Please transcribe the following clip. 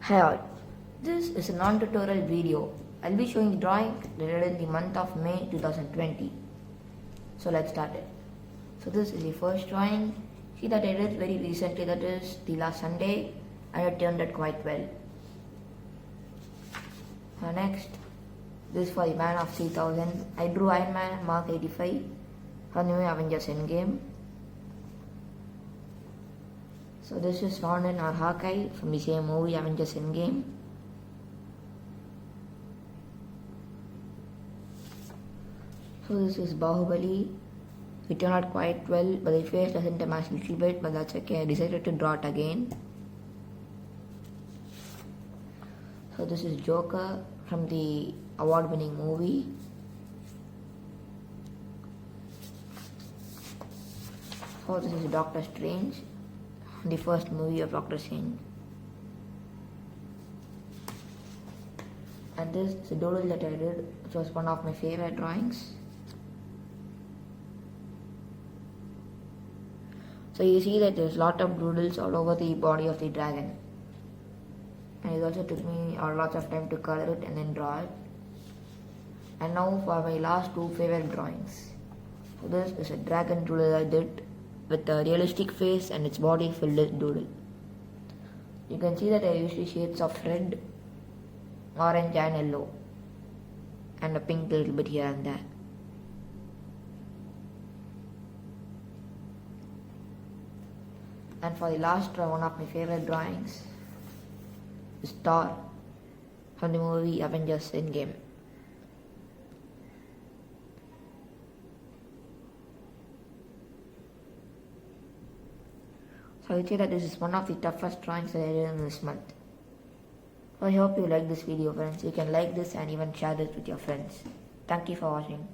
Hi all, this is a non-tutorial video. I'll be showing the drawing that I did in the month of May 2020. So let's start it. So this is the first drawing. See that I did very recently, that is the last Sunday, and it turned out quite well. Next, this is for the Man of 3000. I drew Iron Man Mark 85 from the movie Avengers Endgame. So this is Ronan or Hawkeye from the same movie Avengers Endgame. So this is Bahubali. It turned out quite well, but the face doesn't match a little bit, but that's okay. I decided to draw it again. So this is Joker from the award-winning movie. So this is Doctor Strange, the first movie of Doctor Strange. And this is a doodle that I did, which was one of my favorite drawings. So you see that there's a lot of doodles all over the body of the dragon. And it also took me lots of time to color it and then draw it. And now for my last two favorite drawings. So this is a dragon doodle I did with a realistic face and its body filled with doodle. You can see that I used the shades of red, orange and yellow, and a pink a little bit here and there. And for the last one of my favorite drawings is Thor from the movie Avengers Endgame. So I would say that this is one of the toughest drawings that I did in this month. So I hope you like this video, friends. You can like this and even share this with your friends. Thank you for watching.